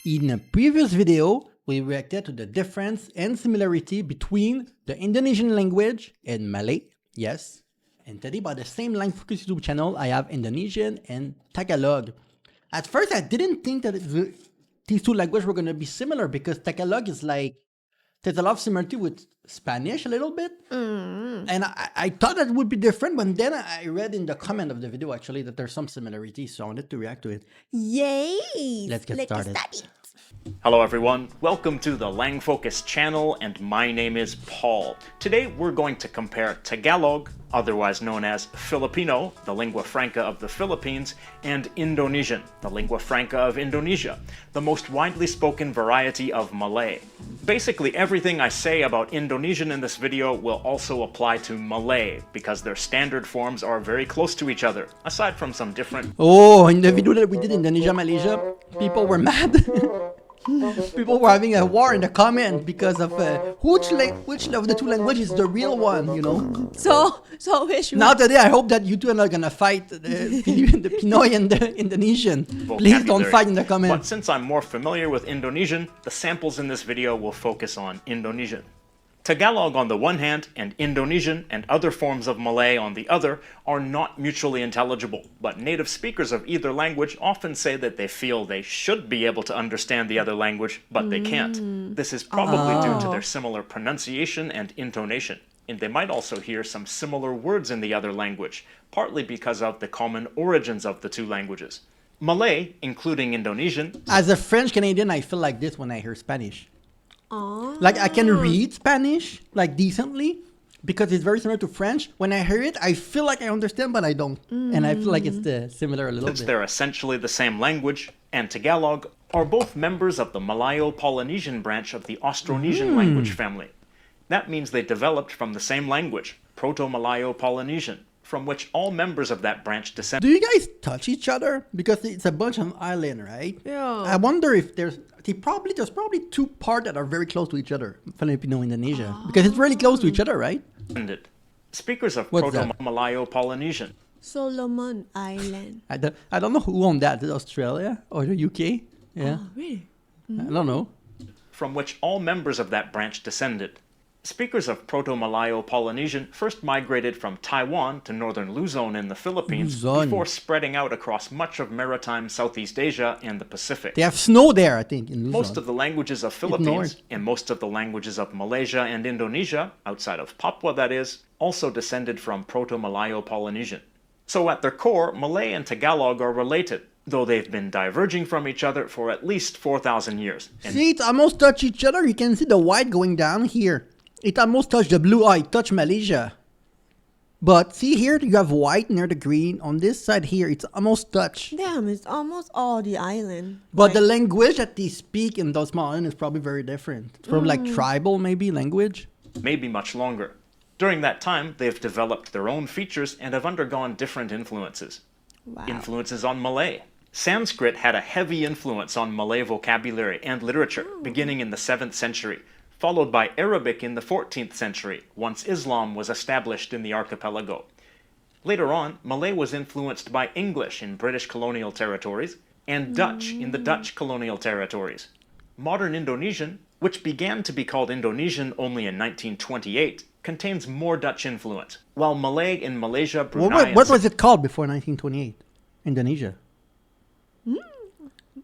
In a previous video, we reacted to the difference and similarity between the Indonesian language and Malay, yes. And today, by the same Lang Focus YouTube channel, I have Indonesian and Tagalog. At first, I didn't think that these two languages were going to be similar because Tagalog is like, there's a lot of similarity with Spanish a little bit. And I thought that would be different, but then I read in the comment of the video actually that there's some similarities, so I wanted to react to it. Yay! Let's get started. Hello everyone, welcome to the Lang Focus channel, and my name is Paul. Today we're going to compare Tagalog, otherwise known as Filipino, the lingua franca of the Philippines, and Indonesian, the lingua franca of Indonesia, the most widely spoken variety of Malay. Basically everything I say about Indonesian in this video will also apply to Malay, because their standard forms are very close to each other, aside from some different... Oh, in the video that we did Indonesia, Malaysia, people were mad. People were having a war in the comment because of which of the two languages is the real one, you know? So which one? Now today, I hope that you two are not gonna fight the Pinoy and the Indonesian. Please don't fight in the comment. But since I'm more familiar with Indonesian, the samples in this video will focus on Indonesian. Tagalog on the one hand, and Indonesian and other forms of Malay on the other are not mutually intelligible, but native speakers of either language often say that they feel they should be able to understand the other language, but they can't. This is probably due to their similar pronunciation and intonation, and they might also hear some similar words in the other language, partly because of the common origins of the two languages. Malay, including Indonesian... As a French Canadian, I feel like this when I hear Spanish. Like I can read Spanish like decently because it's very similar to French. When I hear it, I feel like I understand, but I don't. And I feel like it's similar a little bit. Since they're essentially the same language, and Tagalog are both members of the Malayo-Polynesian branch of the Austronesian language family. That means they developed from the same language, Proto-Malayo-Polynesian, from which all members of that branch descend. Do you guys touch each other? Because it's a bunch of island, right? Yeah. I wonder if there's probably two parts that are very close to each other, Filipino, Indonesia, because it's really close to each other, right? Speakers of What's that? Proto-Malayo-Polynesian. Solomon Island. I don't know who owned that. Is it Australia or the UK? Yeah. Oh, really? I don't know. From which all members of that branch descended. Speakers of Proto-Malayo-Polynesian first migrated from Taiwan to northern Luzon in the Philippines before spreading out across much of maritime Southeast Asia and the Pacific. They have snow there, I think, in Luzon. Most of the languages of Philippines and most of the languages of Malaysia and Indonesia, outside of Papua that is, also descended from Proto-Malayo-Polynesian. So at their core, Malay and Tagalog are related, though they've been diverging from each other for at least 4,000 years. See, it almost touch each other. You can see the white going down here. It almost touched the blue. It touched Malaysia. But see here, you have white near the green. On this side here, it's almost touched. Damn, it's almost all the island. But the language that they speak in those small islands is probably very different. It's from like tribal, maybe, language. Maybe much longer. During that time, they've developed their own features and have undergone different influences. Wow. Influences on Malay. Sanskrit had a heavy influence on Malay vocabulary and literature, beginning in the 7th century. Followed by Arabic in the 14th century, once Islam was established in the archipelago. Later on, Malay was influenced by English in British colonial territories and Dutch in the Dutch colonial territories. Modern Indonesian, which began to be called Indonesian only in 1928, contains more Dutch influence, while Malay in Malaysia, Brunei... What was it called before 1928? Indonesia.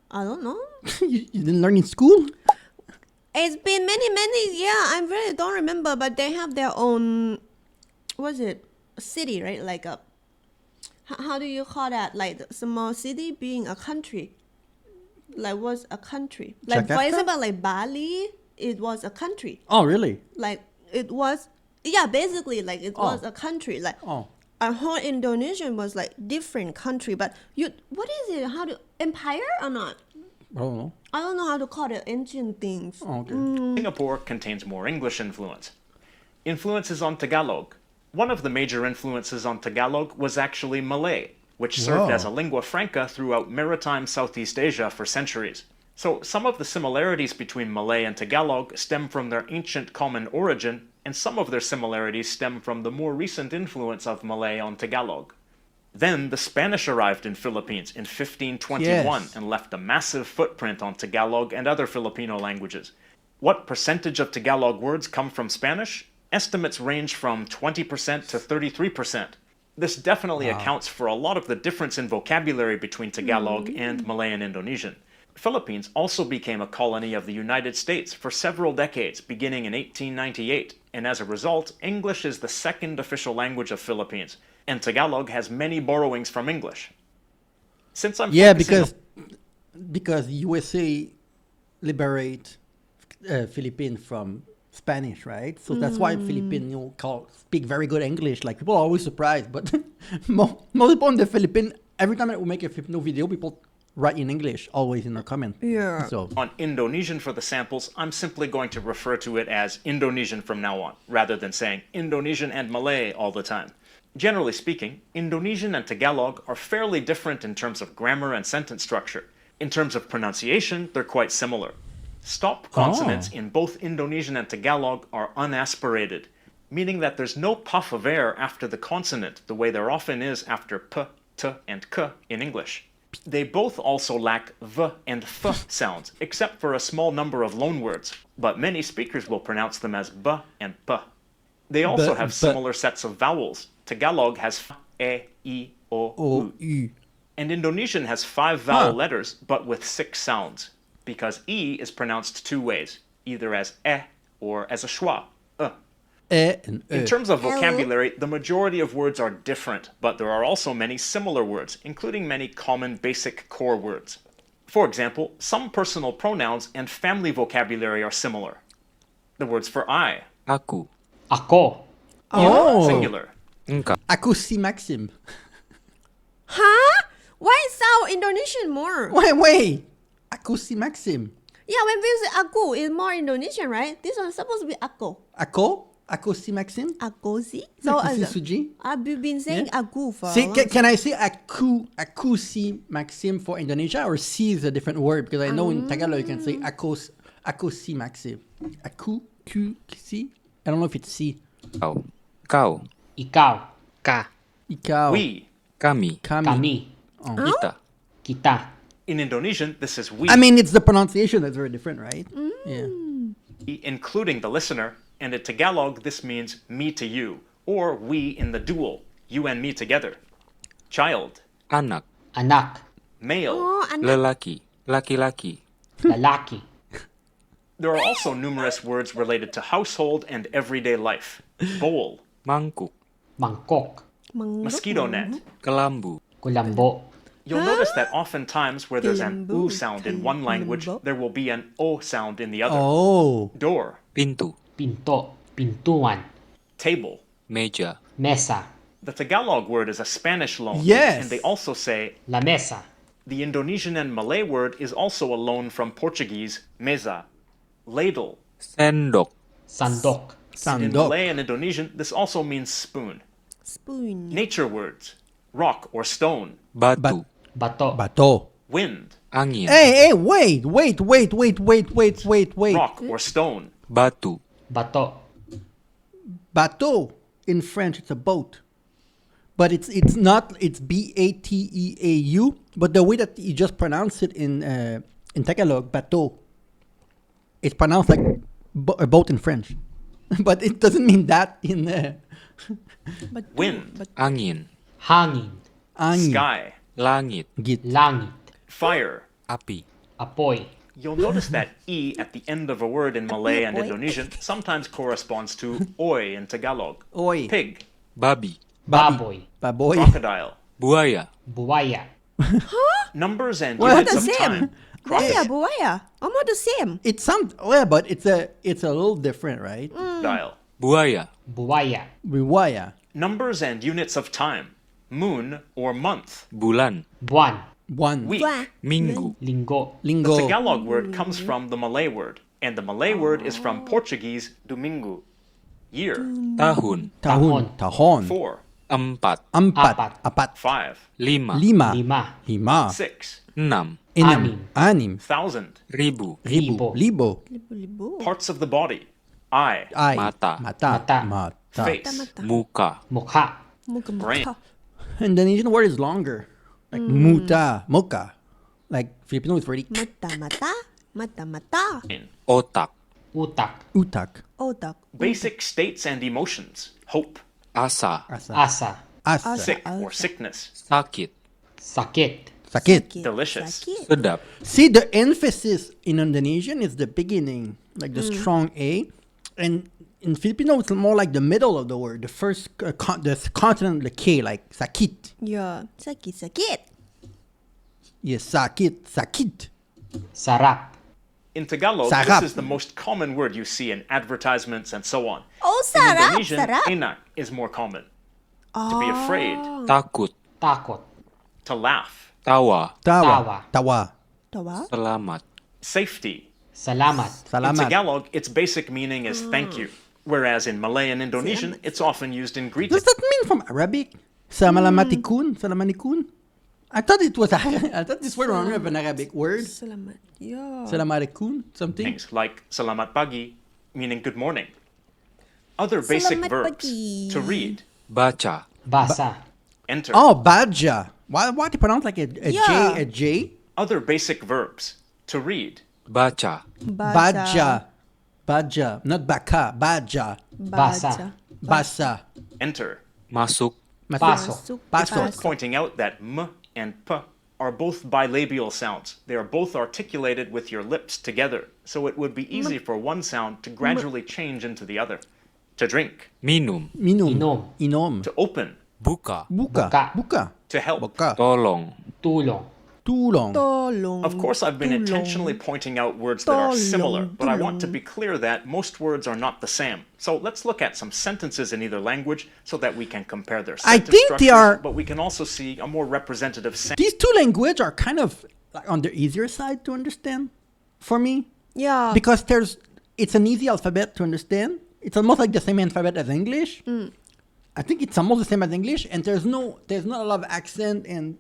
I don't know. You didn't learn in school? It's been many, yeah, I really don't remember, but they have their own, what's it, city, right? Like a, how do you call that? Like a small city being a country. Like what's a country? Like Jakarta? for example, like Bali, it was a country. Oh, really? Like it was, yeah, basically like it was a country. Like our whole Indonesian was like different country, but what is it? How to, empire or not? I don't know. I don't know how to call it ancient things. Oh, okay. Singapore contains more English influence. Influences on Tagalog. One of the major influences on Tagalog was actually Malay, which served as a lingua franca throughout maritime Southeast Asia for centuries. So some of the similarities between Malay and Tagalog stem from their ancient common origin, and some of their similarities stem from the more recent influence of Malay on Tagalog. Then the Spanish arrived in Philippines in 1521 Yes. and left a massive footprint on Tagalog and other Filipino languages. What percentage of Tagalog words come from Spanish? Estimates range from 20% to 33%. This definitely accounts for a lot of the difference in vocabulary between Tagalog and Malay and Indonesian. Philippines also became a colony of the United States for several decades, beginning in 1898, and as a result, English is the second official language of Philippines, and Tagalog has many borrowings from English. Since I'm Yeah, focusing because USA liberate Philippines from Spanish, right? So that's why Filipino speak very good English. Like people are always surprised, but most people in the Philippines, every time we make a Filipino video, people write in English always in their comment. Yeah. So on Indonesian for the samples, I'm simply going to refer to it as Indonesian from now on, rather than saying Indonesian and Malay all the time. Generally speaking, Indonesian and Tagalog are fairly different in terms of grammar and sentence structure. In terms of pronunciation, they're quite similar. Stop consonants in both Indonesian and Tagalog are unaspirated, meaning that there's no puff of air after the consonant the way there often is after p, t, and k in English. They both also lack v and f sounds, except for a small number of loanwords, but many speakers will pronounce them as b and p. They also have similar sets of vowels. Tagalog has f, e, o, O, u. U. And Indonesian has 5 vowel letters, but with 6 sounds, because e is pronounced 2 ways, either as or as a schwa, And In terms of vocabulary, the majority of words are different, but there are also many similar words, including many common basic core words. For example, some personal pronouns and family vocabulary are similar. The words for I, Aku, Ako. Oh, singular. engkau, aku si Maxim. Huh? Why sound Indonesian more? Wait. Aku si Maxim. Yeah, when we say aku, it's more Indonesian, right? This one's supposed to be ako. Aku si Maxim. Ako si. So Aku si Suji. I've been saying aku for. See, can I say aku si Maxim for Indonesia, or si is a different word? Because I know in Tagalog you can say aku si Maxim. Aku si. I don't know if it's si. kau, Ikaw. ka, Ikaw. We. kami, Kami. kita, Kita. In Indonesian, this is we, I mean, it's the pronunciation that's very different, right? Yeah. including the listener, and in Tagalog, this means me to you, or we in the dual, you and me together. Child, anak, Anak. male. Oh, anak. lelaki, laki-laki, Lalaki. There are also numerous words related to household and everyday life. Bowl, mangkuk, Mangkok. mosquito net. kelambu, Kulambo. You'll notice that oftentimes where there's an Kelambu, oo sound in one language, kelambo. there will be an o sound in the other. Oh. Door, pintu, Pinto. Pintuan. table. meja, Mesa. The Tagalog word is a Spanish loan. Yes. And they also say La mesa. the Indonesian and Malay word is also a loan from Portuguese, mesa. Ladle. sendok, Sandok. In Sandok. Malay and Indonesian, this also means spoon. Spoon. Nature words. Rock or stone. batu, Bato. Bato. Wind. angin, Hey, wait. Rock or stone. batu, Bato. Bateau in French, it's a boat. But it's not, it's Bateau, but the way that you just pronounce it in Tagalog, bateau, it's pronounced like a boat in French. But it doesn't mean that in But Wind. angin, Hangin. angin. Sky. langit, Git. Langit. Fire. api, Apoy. You'll notice that E at the end of a word in Malay and Indonesian sometimes corresponds to oi in Tagalog. Oi. Pig. babi, Baboy. Baboy. Crocodile. buaya, Buaya. Numbers and Well, units the of same. time. Buaya, buaya. Almost the same. It sounds, yeah, but it's a little different, right? Crocodile. buaya, Buaya. Riwaya. Numbers and units of time. Moon or month. bulan, Buwan. One. Week. Buah. minggu, Linggo. The Lingo. Tagalog word comes from the Malay word, and the Malay word is from Portuguese domingo. Year. tahun, Tahun. Tahon. 4. empat, Ampat. Apat. 5. lima, Lima. Lima. Lima. 6. enam, Inam. Anim. 1,000. ribu, Ribu. Libo. Libo. Parts of the body. Eye. Eye. Mata. Mata. Mata. Mata. Face. muka, Mukha. Muka Brain. muka. Indonesian word is longer. Like muta, mocha. Like Filipino is very Mata-mata. Mata-mata. Otak. Utak. utak. Otak. Basic states and emotions. Hope, Asa. Asa. Asa. Asa. sick or sickness, Sakit. Sakit. Sakit. delicious. Sakit. Sedap. See, the emphasis in Indonesian is the beginning, like the strong A. And in Filipino, it's more like the middle of the word, the first the consonant, the K, like sakit. Yeah. Sakit. Yes, sakit, sakit. Sarap. In Tagalog, Sarap. this is the most common word you see in advertisements and so on. Oh, In sarap. Indonesian, Sarap. enak is more common. To be afraid, Takut. Takot. to laugh, Tawa. Tawa. Tawa. Tawa. Selamat. safety. Salamat. In Salamat. Tagalog, its basic meaning is thank you, whereas in Malay and Indonesian, it's often used in greeting. Does that mean from Arabic? Salamatikun? Salamanikun? I thought it was. I thought this word was an Arabic word. Salamat. Yeah. Salamatikun, something. Things like salamat pagi, meaning good morning. Other basic Salamat verbs pagi. to read, Baca. Basa. enter. Oh, badja. Why do you pronounce like a J? Yeah. A J? Other basic verbs to read, Baca. Badja. Badja. Not baka. Badja. Basa. Basa. enter. Masuk. Pasok. Pasok. Worth pointing out that m and p are both bilabial sounds. They are both articulated with your lips together, so it would be easy for one sound to gradually change into the other. To drink, Minum. Minum. Inom. Inom. to open, Buka. Buka. Buka. Buka. to help. Buka. Tolong. Tulong. Tulong. Tolong. Of course, I've been intentionally pointing out words that are similar, but I want to be clear that most words are not the same. So let's look at some sentences in either language so that we can compare their I sentence think they structures, are- but we can also see a more representative These two languages are kind of like on the easier side to understand for me Yeah. because it's an easy alphabet to understand. It's almost like the same alphabet as English. I think it's almost the same as English, and there's not a lot of accent and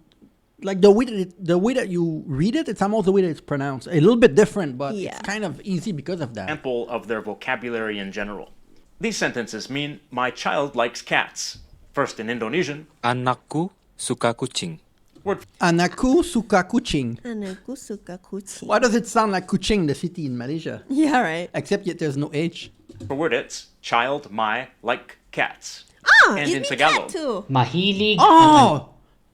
like the way that you read it, it's almost the way that it's pronounced. A little bit different, but Yeah. it's kind of easy because of that. example of their vocabulary in general. These sentences mean, my child likes cats. First in Indonesian, Anakku suka kucing. word Anakku suka kucing. Anakku suka kucing. Why does it sound like Kuching, the city in Malaysia? Yeah, right. Except yet there's no H. for word it's, child, my, like cats. Ah, And it in means Tagalog. cat too. Mahilig. Oh,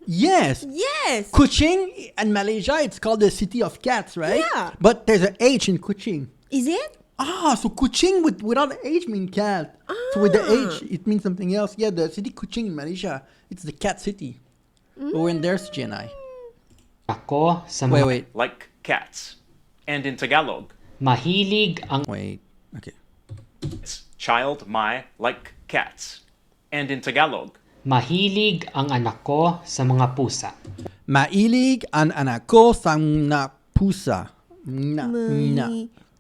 yes. Yes. Kuching in Malaysia, it's called the city of cats, right? Yeah. But there's an H in Kuching. Is it? Ah, so Kuching without the H means cat. So with the H, it means something else. Yeah, the city Kuching in Malaysia, it's the cat city. We're in there, CJ and I. Ako sa mga Wait. Like cats. And in Tagalog, mahilig ang Wait. Okay. it's child, my, like cats. And in Tagalog, mahilig ang anak ko sa mga pusa. Mailig an anak ko sa mga pusa. Na.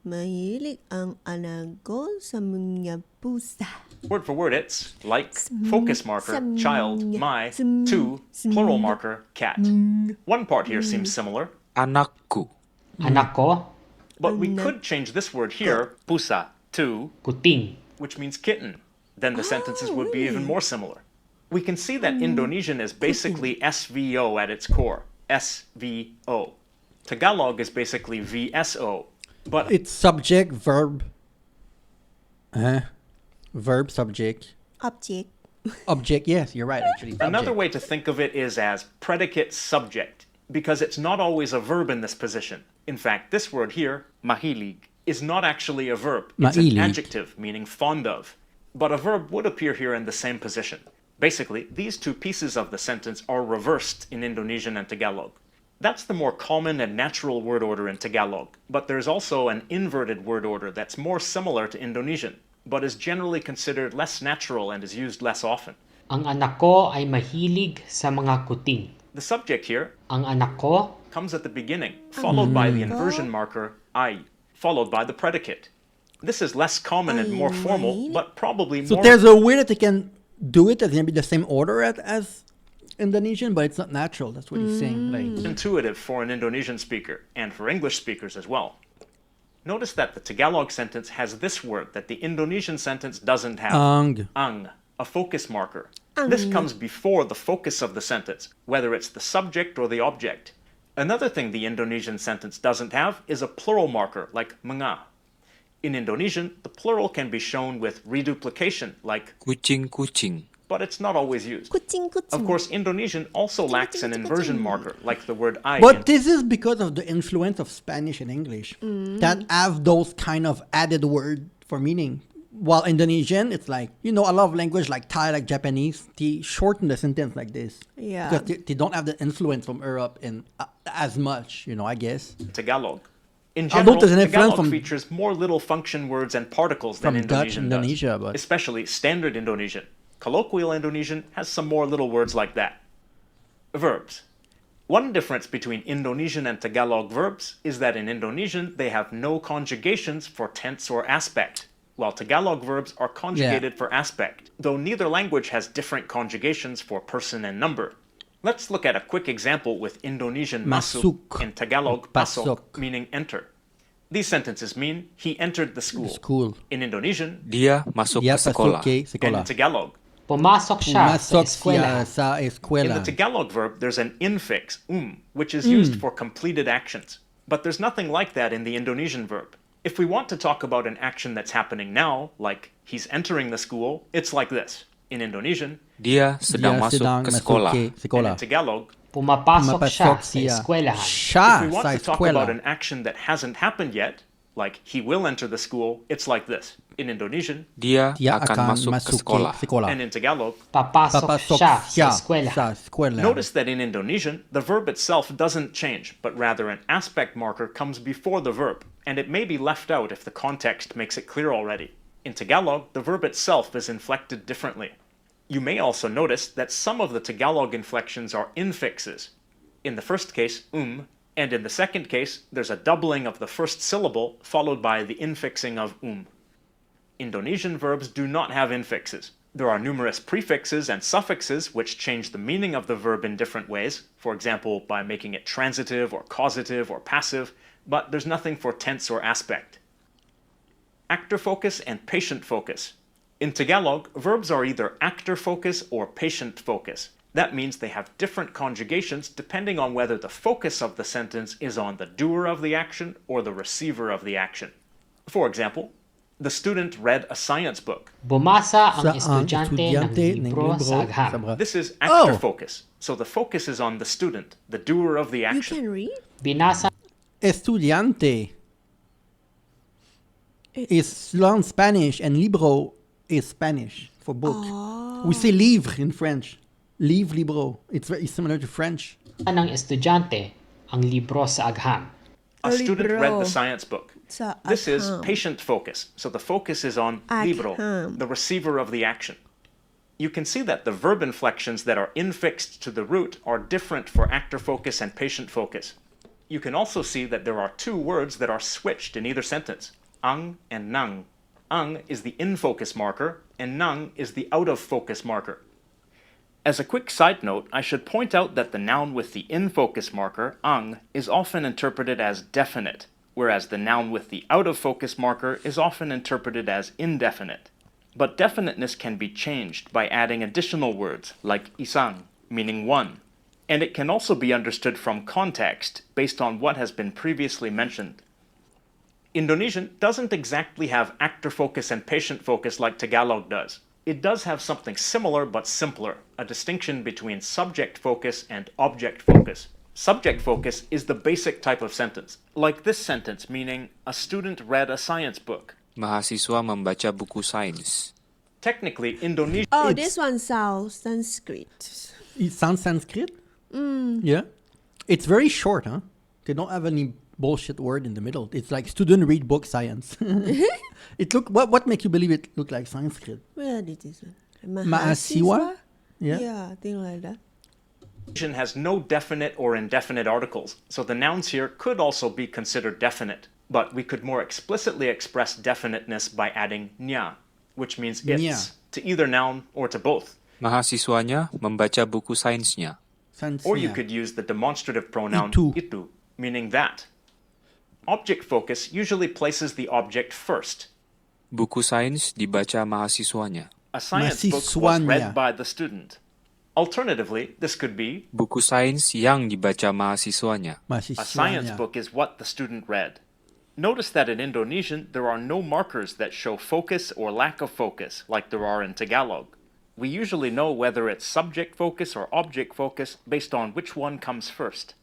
Mahilig ang anak ko sa mga pusa. word for word it's, like, focus marker, child, my, to, plural marker, cat. One part here seems similar, Anakku. Anak ko, but we could change this word here, pusa, to, kuting. which means kitten. Then the sentences would be even more similar. We can see that Indonesian is basically SVO at its core. SVO. Tagalog is basically VSO. But It's subject, verb. Verb, subject. Object. Object, yes, you're right, actually. another Subject. way to think of it is as predicate subject, because it's not always a verb in this position. In fact, this word here, mahilig, is not actually a verb. It's an Mahilig. adjective, meaning fond of. But a verb would appear here in the same position. Basically, these two pieces of the sentence are reversed in Indonesian and Tagalog. That's the more common and natural word order in Tagalog, but there's also an inverted word order that's more similar to Indonesian, but is generally considered less natural and is used less often. Ang anak ko ay mahilig sa mga kuting. The subject here Ang anak ko comes at the beginning, followed by the inversion marker I, followed by the predicate. This is less common and more formal, but probably So more there's a way that they can do it as maybe the same order as Indonesian, but it's not natural. That's what he's saying. Like, intuitive for an Indonesian speaker and for English speakers as well. Notice that the Tagalog sentence has this word that the Indonesian sentence doesn't have. ang. Ang. a focus marker. This comes before the focus of the sentence, whether it's the subject or the object. Another thing the Indonesian sentence doesn't have is a plural marker, like mga. In Indonesian, the plural can be shown with reduplication, like, kucing-kucing, but it's not always used. Kucing, kucing. Of course, Indonesian also lacks an inversion marker, like the word I. But this is because of the influence of Spanish and English that have those kind of added word for meaning. While Indonesian, it's like, a lot of language like Thai, like Japanese, they shorten the sentence like this. Yeah. Because they don't have the influence from Europe in as much, I guess. Tagalog. In Although general, there's an influence Tagalog from- features more little function words and particles than From Dutch Indonesian Indonesia, does, but- especially Standard Indonesian. Colloquial Indonesian has some more little words like that. Verbs. One difference between Indonesian and Tagalog verbs is that in Indonesian they have no conjugations for tense or aspect, while Tagalog verbs are conjugated for aspect, though neither language has different conjugations for person and number. Let's look at a quick example with Indonesian masuk Masuk. and Tagalog pasok, Pasok. meaning enter. These sentences mean he entered the school. School. In Indonesian, dia masuk Dia ke sekolah. pasok ke and sekolah. in Tagalog. Pumasok siya sa Pumasok eskwela. siya sa In the eskwela. Tagalog verb, there's an infix, which is used for completed actions. But there's nothing like that in the Indonesian verb. If we want to talk about an action that's happening now, like he's entering the school, it's like this. In Indonesian, Dia sedang Dia masuk sedang ke masuk sekolah. ke and sekolah. in Tagalog, Pumapasok siya Mapasok sa siya. eskwelahan. Siya if we want sa to talk about an eskwela. action that hasn't happened yet, like he will enter the school, it's like this. In Indonesian, Dia Dia akan masuk ke masuk sekolah. ke sekolah. and in Tagalog, Papasok Papasok siya sa siya eskwelahan. sa eskwela. notice that in Indonesian, the verb itself doesn't change, but rather an aspect marker comes before the verb, and it may be left out if the context makes it clear already. In Tagalog, the verb itself is inflected differently. You may also notice that some of the Tagalog inflections are infixes. In the first case, and in the second case, there's a doubling of the first syllable followed by the infixing of Indonesian verbs do not have infixes. There are numerous prefixes and suffixes which change the meaning of the verb in different ways, for example, by making it transitive or causative or passive, but there's nothing for tense or aspect. Actor focus and patient focus. In Tagalog, verbs are either actor focus or patient focus. That means they have different conjugations depending on whether the focus of the sentence is on the doer of the action or the receiver of the action. For example, the student read a science book. Bumasa ang Sa ang estudyante ng estudyante ng libro sa libro agham. sa This is actor Oh. focus, so the focus is on the student, the doer of the You action. can read? Binasa Estudiante is learn Spanish and libro is Spanish for book. We say livre in French. Livre, libro. It's very similar to French. ng estudyante ang libro sa agham. A student read Libro. the science book. Sa This is agham. patient focus, so the focus is on libro, Agham. the receiver of the action. You can see that the verb inflections that are infixed to the root are different for actor focus and patient focus. You can also see that there are two words that are switched in either sentence, ang and nang. Ang is the in-focus marker, and nang is the out-of-focus marker. As a quick side note, I should point out that the noun with the in-focus marker, ang, is often interpreted as definite, whereas the noun with the out-of-focus marker is often interpreted as indefinite. But definiteness can be changed by adding additional words, like isang, meaning one, and it can also be understood from context based on what has been previously mentioned. Indonesian doesn't exactly have actor focus and patient focus like Tagalog does. It does have something similar but simpler, a distinction between subject focus and object focus. Subject focus is the basic type of sentence, like this sentence meaning, a student read a science book. Mahasiswa membaca buku sains. Technically, Indonesian Oh, It's- this one sounds Sanskrit. It sounds Sanskrit. Yeah. It's very short, huh? They don't have any bullshit word in the middle. It's like student read book science. It look what makes you believe it look like Sanskrit? Where did this one? Mahasiswa? Yeah. Yeah, thing like that. has no definite or indefinite articles, so the nouns here could also be considered definite. But we could more explicitly express definiteness by adding nya, which means it's, Nya. to either noun or to both. Mahasiswanya membaca buku sainsnya. Or you Sansnya. could use the demonstrative pronoun Itu. meaning that. Object focus usually places the object first. Buku sains dibaca mahasiswanya. A science book was Mahasiswanya. read by the student. Alternatively, this could be Buku sains yang dibaca mahasiswanya. a science Mahasiswanya. book is what the student read. Notice that in Indonesian, there are no markers that show focus or lack of focus like there are in Tagalog. We usually know whether it's subject focus or object focus based on which one comes first.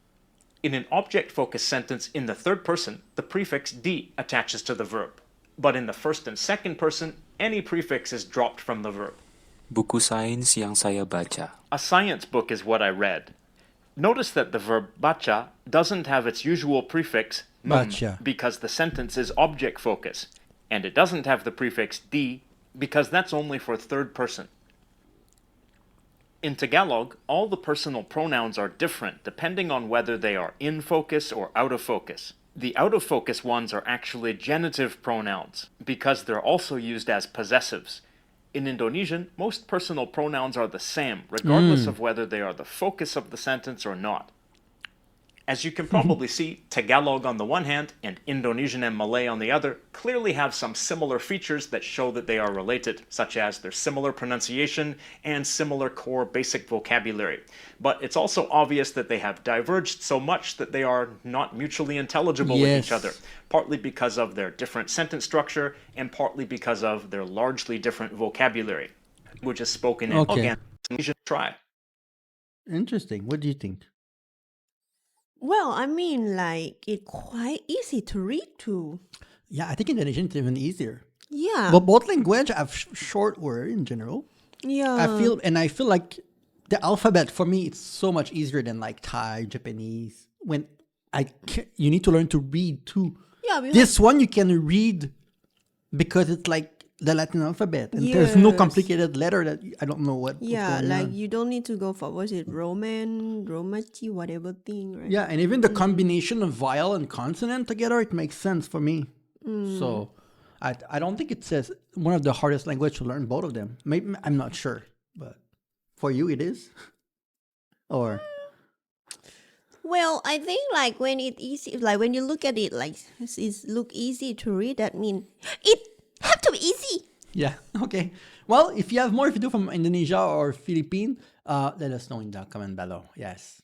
In an object-focused sentence in the third person, the prefix di attaches to the verb. But in the first and second person, any prefix is dropped from the verb. Buku sains yang saya baca. A science book is what I read. Notice that the verb baca doesn't have its usual prefix Baca. because the sentence is object focus, and it doesn't have the prefix di because that's only for third person. In Tagalog, all the personal pronouns are different depending on whether they are in focus or out of focus. The out of focus ones are actually genitive pronouns because they're also used as possessives. In Indonesian, most personal pronouns are the same, regardless of whether they are the focus of the sentence or not. As you can probably see, Tagalog on the one hand and Indonesian and Malay on the other clearly have some similar features that show that they are related, such as their similar pronunciation and similar core basic vocabulary. But it's also obvious that they have diverged so much that they are not mutually intelligible with each Yes. other, partly because of their different sentence structure and partly because of their largely different vocabulary, which is spoken in Okay. again Indonesian tribe. Interesting. What do you think? Well, I mean, like, it's quite easy to read too. Yeah, I think Indonesian is even easier. Yeah. But both language have short word in general. yeah. I feel like the alphabet for me it's so much easier than like Thai, Japanese. When you need to learn to read too. Yeah, we This one you can read because it's like the Latin alphabet, and there's no Yes. complicated letter that I don't know what's Yeah, going like on. you don't need to go for what's it, Romachi, whatever thing, right? Yeah, and even the combination of vowel and consonant together, it makes sense for me. So I don't think it says one of the hardest language to learn both of them. Maybe I'm not sure, but for you it is. Or Well, I think like when it easy, like when you look at it, like it's look easy to read. That mean it have to be easy. yeah, okay. Well, if you have more video from Indonesia or Philippines, let us know in the comment below. Yes.